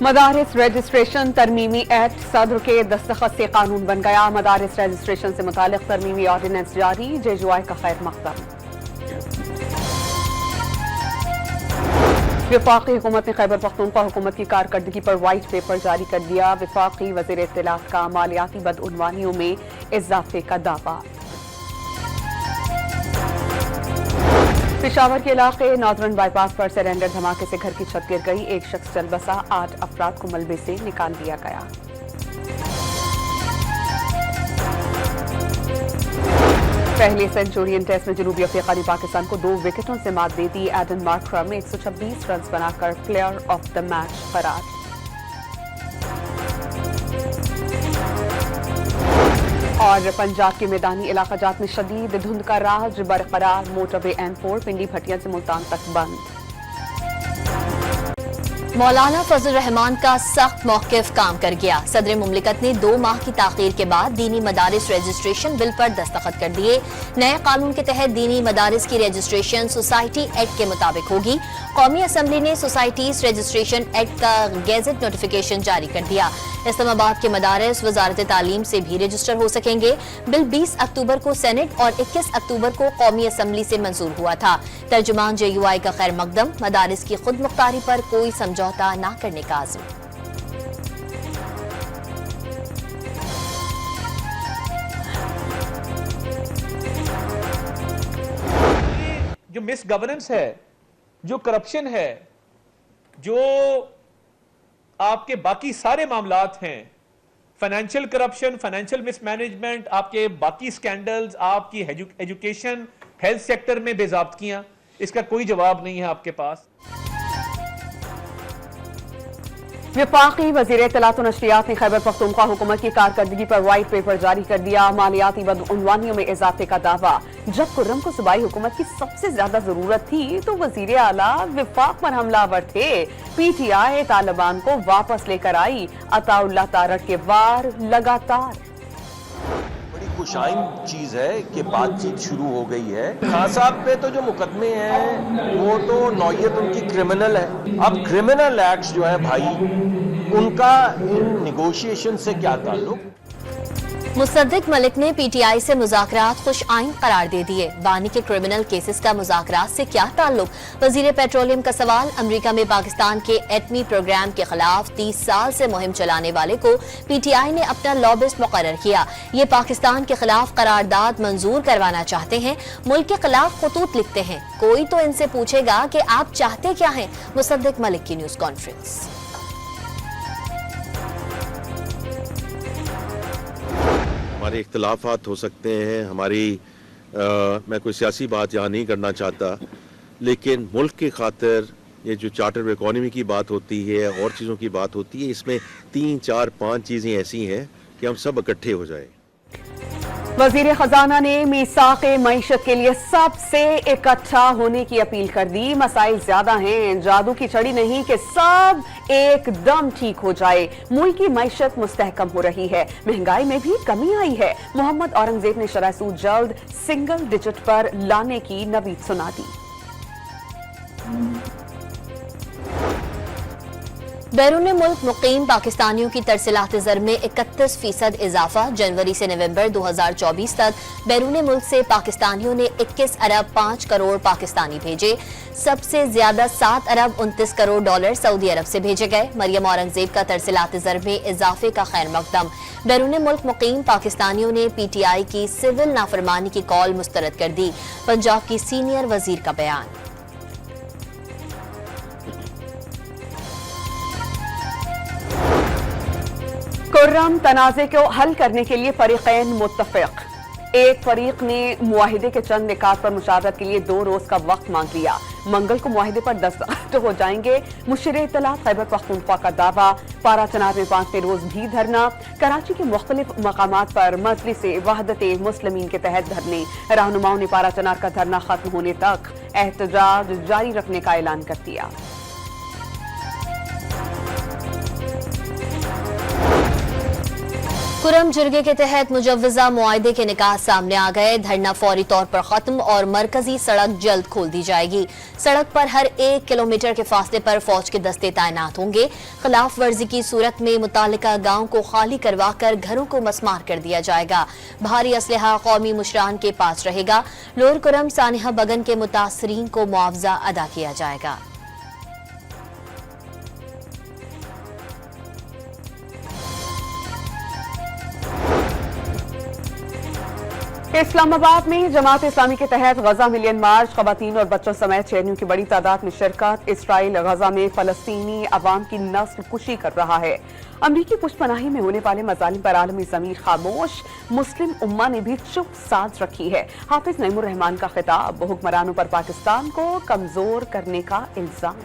मदारिस registration तरमीमी act सदर के दस्तखत से कानून बन गया। मदारिस रजिस्ट्रेशन से मुतालिक तरमीमी ऑर्डिनेंस जारी। जेजुआई का खैर मकदम। वफाकी हुकूमत ने खैबर पख्तूनख्वा हुकूमत की कारकर्दगी पर वाइट पेपर जारी कर दिया। वफाकी वज़ीर इत्तलात का मालियाती बदउनवानियों में इजाफे का दावा। पेशावर के इलाके नॉर्दर्न बाईपास पर सरेंडर धमाके से घर की छत गिर गई। एक शख्स चल बसा। 8 अफराद को मलबे से निकाल दिया गया। पहले सेंचुरियन टेस्ट में जनूबी अफ्रीका ने पाकिस्तान को 2 विकेटों से मात दे दी। एडन मार्करम 126 रन बनाकर प्लेयर ऑफ द मैच करार। और पंजाब के मैदानी इलाकाजात में शदीद धुंध का राज बरकरार। मोटरवे N4 पिंडी भटिया से मुल्तान तक बंद। मौलाना फजल रहमान का सख्त मौक़िफ़ काम कर गया। सदर मुमलिकत ने 2 माह की ताख़ीर के बाद दीनी मदारिस रजिस्ट्रेशन बिल पर दस्तखत कर दिए। नए कानून के तहत दीनी मदारिस की रजिस्ट्रेशन सोसाइटी एक्ट के मुताबिक होगी। कौमी असम्बली ने सोसाइटीज रजिस्ट्रेशन एक्ट का गेजेट नोटिफिकेशन जारी कर दिया। इस्लामाबाद के मदारिस वजारत तालीम से भी रजिस्टर हो सकेंगे। बिल 20 अक्टूबर को सेनेट और 21 अक्टूबर को कौमी असम्बली से मंजूर हुआ था। तर्जुमान JUI का खैर मकदम। मदारिस की खुद मुख्तारी पर कोई समझौता न करने का आज़म। जो मिस गवर्नेंस है, जो करप्शन है, जो आपके बाकी सारे मामलात हैं, फाइनेंशियल करप्शन, फाइनेंशियल मिसमैनेजमेंट, आपके बाकी स्कैंडल्स, आपकी एजुकेशन, हेल्थ सेक्टर में बेज़ाब्तियां, इसका कोई जवाब नहीं है आपके पास। वफाकी वज़ीर इत्तलात और नशरियात ने खैबर पख्तूनख्वा हुकूमत की कारकर्दगी पर वाइट पेपर जारी कर दिया। मालियाती बदउनवानियों में इजाफे का दावा। जब खुर्रम को सूबाई हुकूमत की सबसे ज्यादा जरूरत थी तो वज़ीर आला विफाक पर हमलावर थे। PTI तालिबान को वापस लेकर आई। अताउल्लाह तारक के वार लगातार। खुशाइन चीज है कि बातचीत शुरू हो गई है। खान साहब पे तो जो मुकदमे हैं वो तो नौयत उनकी क्रिमिनल है। अब क्रिमिनल एक्ट्स जो है भाई, उनका इन निगोशिएशन से क्या ताल्लुक। मुसद्दिक मलिक ने PTI से मुज़ाकरात खुश आइन करार दे दिए। बानी के क्रिमिनल केसेस का मुज़ाकरात से क्या ताल्लुक। वज़ीर पेट्रोलियम का सवाल। अमरीका में पाकिस्तान के एटमी प्रोग्राम के खिलाफ 30 साल से मुहिम चलाने वाले को PTI ने अपना लॉबिस्ट मुकर्रर किया। ये पाकिस्तान के खिलाफ करारदाद मंजूर करवाना चाहते हैं। मुल्क के खिलाफ खतूत लिखते हैं। कोई तो इनसे पूछेगा कि आप चाहते क्या हैं। मुसद्दिक मलिक की न्यूज कॉन्फ्रेंस। हमारे इख्तलाफात हो सकते हैं, मैं कोई सियासी बात यहाँ नहीं करना चाहता, लेकिन मुल्क की खातिर ये जो चार्टर इकॉनमी की बात होती है और चीज़ों की बात होती है, इसमें 3, 4, 5 चीज़ें ऐसी हैं कि हम सब इकट्ठे हो जाएं। वज़ीर खजाना ने मीसाक़े मईशत के लिए सबसे इकट्ठा होने की अपील कर दी। मसाइल ज्यादा हैं, जादू की छड़ी नहीं कि सब एकदम ठीक हो जाए। मुल्क की मईशत मुस्तहकम हो रही है, महंगाई में भी कमी आई है। मोहम्मद औरंगजेब ने शरह सूद जल्द सिंगल डिजिट पर लाने की नवीद सुना दी। बैरून मुल्क मुकीम पाकिस्तानियों की तरसिलात ज़र में 31% इजाफा। जनवरी से नवंबर 2024 तक बैरून मुल्क से पाकिस्तानियों ने 21 अरब 5 करोड़ पाकिस्तानी भेजे। सबसे ज्यादा 7 अरब 29 करोड़ डॉलर सऊदी अरब से भेजे गए। मरियम औरंगजेब का तरसिलात ज़र में इजाफे का खैर मकदम। बैरून मुल्क मुकीम पाकिस्तानियों ने PTI की सिविल नाफरमानी की कॉल मुस्तरद कर दी। पंजाब की सीनियर वजीर का बयान। खुर्रम तनाज़े को हल करने के लिए फरीक़ैन मुत्तफ़िक़। एक फरीक ने मुआहिदे के चंद निकात पर मुशावरत के लिए 2 रोज का वक्त मांग लिया। मंगल को मुआहिदे पर दस्तखत हो जाएंगे। मुशीर इत्तलात खैबर पख्तूनख्वा का दावा। पारा चनार में 5वें रोज भी धरना। कराची के मुख्तलिफ मकामात पर मजलिस वहदत मुस्लिमीन के तहत धरने। रहनुमाओं ने पारा चनार का धरना खत्म होने तक एहतजाज जारी रखने का ऐलान कर दिया। खुरम जुर्गे के तहत मुजव्वजा मुआहदे के निकाह सामने आ गए। धरना फौरी तौर पर खत्म और मरकजी सड़क जल्द खोल दी जाएगी। सड़क पर हर 1 किलोमीटर के फासले पर फौज के दस्ते तैनात होंगे। खिलाफ वर्जी की सूरत में मुतालिका गांव को खाली करवाकर घरों को मसमार कर दिया जाएगा। भारी असलहा कौमी मुशरान के पास रहेगा। लोअर कुरम सानिहा बगन के मुतासरीन को मुआवजा अदा किया जाएगा। इस्लामाबाद में जमात इस्लामी के तहत गजा मिलियन मार्च, खवातीन और बच्चों समेत शहरियों की बड़ी तादाद में शिरकत। इसराइल गजा में फलस्तीनी अवाम की नस्ल कुशी कर रहा है। अमरीकी पुष्पनाही में होने वाले मजालिम पर आलमी ज़मीर खामोश। मुस्लिम उम्मा ने भी चुप साध रखी है। हाफिज नईमुर रहमान का खिताब। हुक्मरानों पर पाकिस्तान को कमजोर करने का इल्जाम।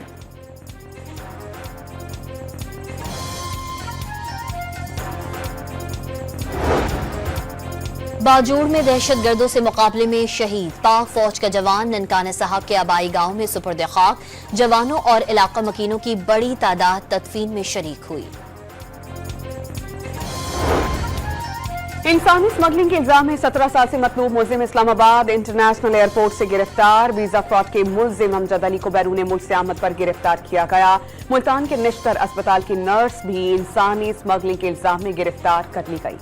बाजूड़ में दहशतगर्दों से मुकाबले में शहीद पाक फौज का जवान ननकाना साहब के आबाई गांव में सुपुर्द खाक। जवानों और इलाका मकीनों की बड़ी तादाद तदफीन में शरीक हुई। इंसानी स्मगलिंग के इल्जाम में 17 साल से मतलूब मुलजिम इस्लामाबाद इंटरनेशनल एयरपोर्ट से गिरफ्तार। वीजा फ्रॉड के मुलजिम अमजद अली को बैरून मुल्क से आमद पर गिरफ्तार किया गया। मुल्तान के निश्तर अस्पताल की नर्स भी इंसानी स्मगलिंग के इल्जाम में गिरफ्तार कर ली गई।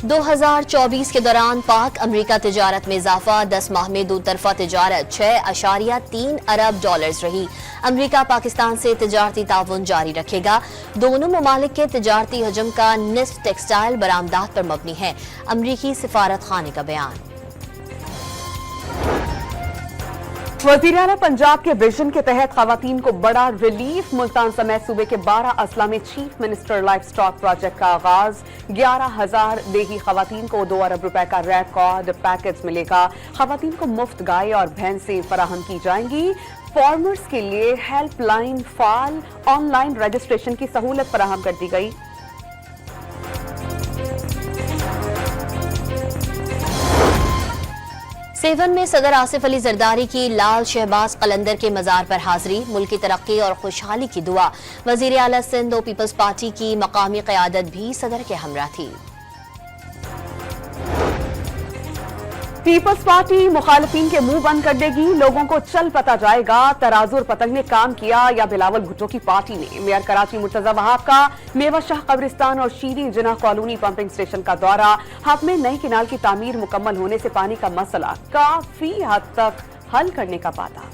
दो 2024 के दौरान पाक अमरीका तिजारत में इजाफा। 10 माह में दो तरफा तिजारत $6.3 अरब रही। अमरीका पाकिस्तान से तिजारती ताउन जारी रखेगा। दोनों ममालिक के तिजारती हजम का निस्फ टेक्सटाइल बरामदात पर मबनी है। अमरीकी सिफारत खाने का बयान। वज़ीर आला पंजाब के विजन के तहत खवातीन को बड़ा रिलीफ। मुल्तान समेत सूबे के 12 अजला में chief minister life stock project का आगाज। 11,000 देही खवातीन को 2 अरब रुपए का रिकॉर्ड पैकेज मिलेगा। खवातीन को मुफ्त गाय और भैंसें फराहम की जाएंगी। फार्मर्स के लिए हेल्पलाइन फाल ऑनलाइन रजिस्ट्रेशन की सहूलत फराहम कर दी गई। सेवन में सदर आसिफ अली जरदारी की लाल शहबाज कलंदर के मजार पर हाजिरी। मुल्क की तरक्की और खुशहाली की दुआ। वजीर आला सिंध और पीपल्स पार्टी की मकामी क़यादत भी सदर के हमरा थी। पीपल्स पार्टी मुखालिफिन के मुंह बंद कर देगी। लोगों को चल पता जाएगा तराजू और पतंग ने काम किया या बिलावल भुट्टो की पार्टी ने। मेयर कराची मुर्तजा वहाब का मेवा शाह कब्रिस्तान और शीरी जिना कॉलोनी पंपिंग स्टेशन का दौरा। हब में नई किनाल की तामीर मुकम्मल होने से पानी का मसला काफी हद तक हल करने का वादा।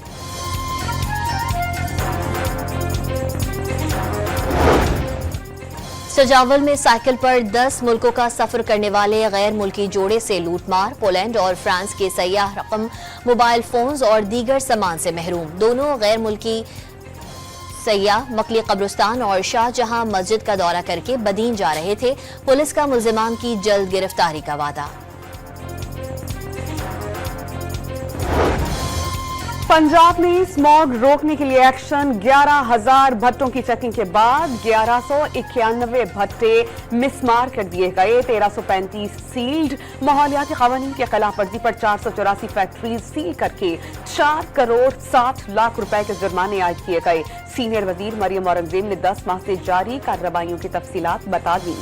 सजावल में साइकिल पर 10 मुल्कों का सफर करने वाले गैर मुल्की जोड़े से लूटमार। पोलैंड और फ्रांस के सयाह रकम, मोबाइल फोन्स और दीगर सामान से महरूम। दोनों गैर मुल्की सयाह मकली कब्रिस्तान और शाहजहां मस्जिद का दौरा करके बदीन जा रहे थे। पुलिस का मुल्जिमान की जल्द गिरफ्तारी का वादा। पंजाब में स्मॉग रोकने के लिए एक्शन। 11,000 भट्टों की चेकिंग के बाद 1191 भट्टे मिसमार कर दिए गए। 1335 सील्ड। माहौलियाती क़वानीन की खिलाफ वर्जी पर 484 फैक्ट्रीज सील करके 4 करोड़ 60 लाख रुपए के जुर्माने आयद किए गए। सीनियर वजीर मरियम औरंगजेब ने 10 माह से जारी कार्रवाइयों की तफसीलात बता दी।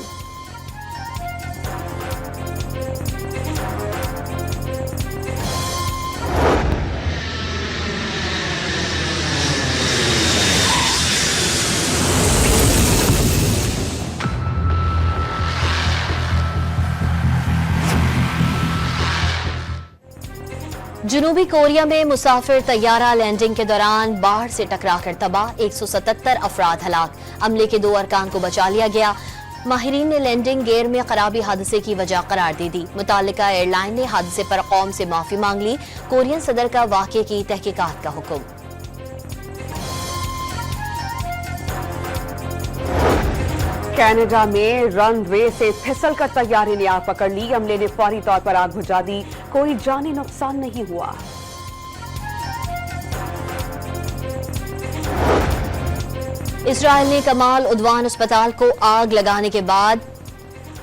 जनूबी कोरिया में मुसाफिर तैयारा लैंडिंग के दौरान बाढ़ से टकराकर तबाह। 177 अफराद हलाक। अमले के 2 अरकान को बचा लिया गया। माहिरीन ने लैंडिंग गेयर में खराबी हादसे की वजह करार दे दी। मुतालिका एयरलाइन ने हादसे पर कौम से माफी मांग ली। कोरियन सदर का वाक़े की तहकीकात का हुक्म। कनाडा में रनवे से फिसलकर तैयारी ने आग पकड़ ली। अमले ने फौरी तौर पर आग बुझा दी। कोई जानी नुकसान नहीं हुआ। इसराइल ने कमाल उद्वान अस्पताल को आग लगाने के बाद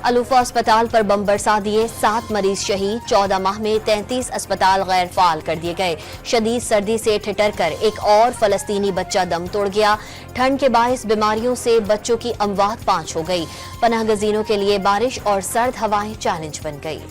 अलूफा अस्पताल पर बम बरसा दिए, 7 मरीज शहीद, 14 माह में 33 अस्पताल गैर फाल कर दिए गए। शदीद सर्दी से ठिठर कर एक और फलस्तीनी बच्चा दम तोड़ गया। ठंड के बायस बीमारियों से बच्चों की अमवात 5 हो गई। पनाह गजीनों के लिए बारिश और सर्द हवाएं चैलेंज बन गई।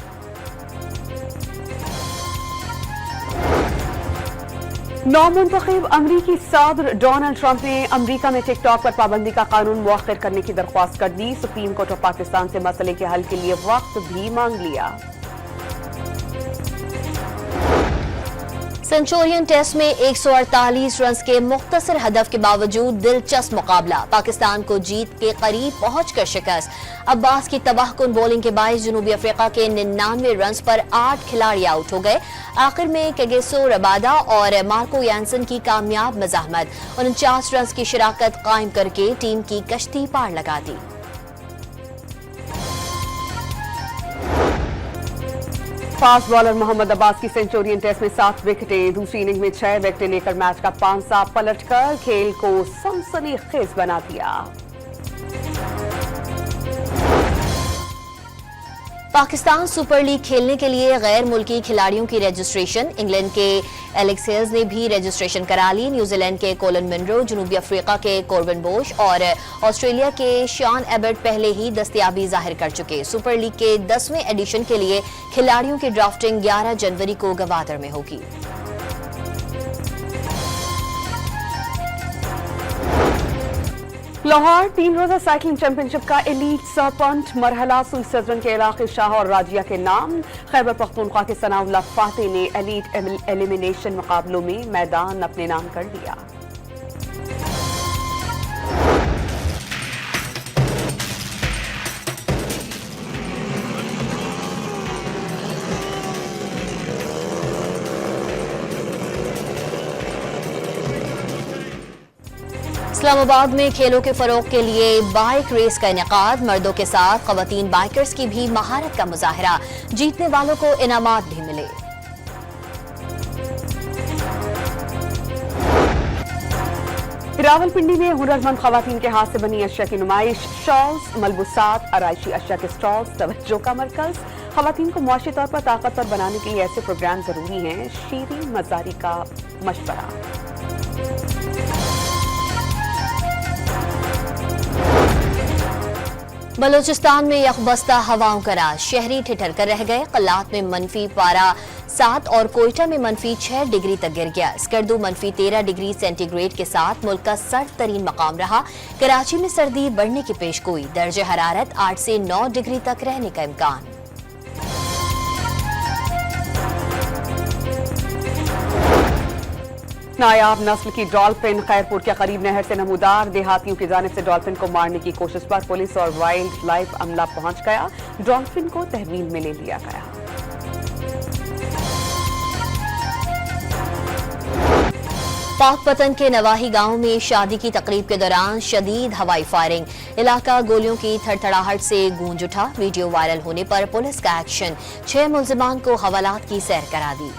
नौमुंतखब अमरीकी सदर डोनाल्ड ट्रंप ने अमरीका में टिकटॉक पर पाबंदी का कानून मुअख्खर करने की दरख्वास्त कर दी। सुप्रीम कोर्ट ऑफ पाकिस्तान से मसले के हल के लिए वक्त भी मांग लिया। सेंचुरियन टेस्ट में 148 रन के मुख्तसर हदफ के बावजूद दिलचस्प मुकाबला, पाकिस्तान को जीत के करीब पहुंचकर शिकस्त। अब्बास की तबाहकुन बॉलिंग के बायस जनूबी अफ्रीका के 99 रन पर 8 खिलाड़ी आउट हो गए। आखिर में केगेसो रबादा और मार्को यानसन की कामयाब मज़ाहमत 49 रन की शराकत कायम करके टीम की कश्ती पार लगा दी। फास्ट बॉलर मोहम्मद अब्बास की सेंचुरियन टेस्ट में 7 विकेटें, दूसरी इनिंग में 6 विकेटें लेकर मैच का पांसा पलटकर खेल को सनसनीखेज बना दिया। पाकिस्तान सुपर लीग खेलने के लिए गैर मुल्की खिलाड़ियों की रजिस्ट्रेशन, इंग्लैंड के एलेक्स हेल्स ने भी रजिस्ट्रेशन करा ली। न्यूजीलैंड के कोलन मिनरो, जनूबी अफ्रीका के कॉर्बिन बोश और ऑस्ट्रेलिया के शॉन एबर्ट पहले ही दस्तयाबी जाहिर कर चुके। सुपर लीग के 10वें एडिशन के लिए खिलाड़ियों की ड्राफ्टिंग 11 जनवरी को गवादर में होगी। लाहौर 3 रोजा साइकिलिंग चैंपियनशिप का एलीट सरपंच मरहला सुई सदरन के इलाके शाह और राजिया के नाम। खैबर पख्तूनख्वा के सनाउल्लाह फाते ने एलीट एलिमिनेशन मुकाबलों में मैदान अपने नाम कर लिया। इस्लामाबाद में खेलों के फरोग के लिए बाइक रेस का इनेकाद, मर्दों के साथ खवातीन बाइकर्स की भी महारत का मुजाहरा, जीतने वालों को इनामात भी मिले। रावलपिंडी में हुनरमंद खवातीन के हाथ से बनी अशिया की नुमाइश, शॉल्स, मलबूसात, आराइशी अशिया के स्टॉल्स तवज्जो का मरकज। खवातीन को मुआशी तौर पर ताकतवर बनाने के लिए ऐसे प्रोग्राम जरूरी हैं। शीरी मजारी का मशवरा। बलूचिस्तान में यकबस्ता हवाओं का राज, शहरी ठिठर कर रह गए। कल्लात में मनफी पारा 7 और कोयटा में मनफी 6 डिग्री तक गिर गया। स्कर्दू मनफी 13 डिग्री सेंटीग्रेड के साथ मुल्क का सर्द तरीन मकाम रहा। कराची में सर्दी बढ़ने की पेशगोई, दर्जे हरारत 8 से 9 डिग्री तक रहने का इम्कान। नायाब नस्ल की डॉल्फिन खैरपुर के करीब नहर से नमूदार, देहातियों की जानिब से डॉल्फिन को मारने की कोशिश पर पुलिस और वाइल्ड लाइफ अमला पहुंच गया। डॉल्फिन को तहवील में ले लिया गया। पाकपतन के नवाही गांव में शादी की तकरीब के दौरान शदीद हवाई फायरिंग, इलाका गोलियों की थड़थड़ाहट से गूंज उठा। वीडियो वायरल होने पर पुलिस का एक्शन, 6 मुल्जिमान को हवालात की सैर करा दी।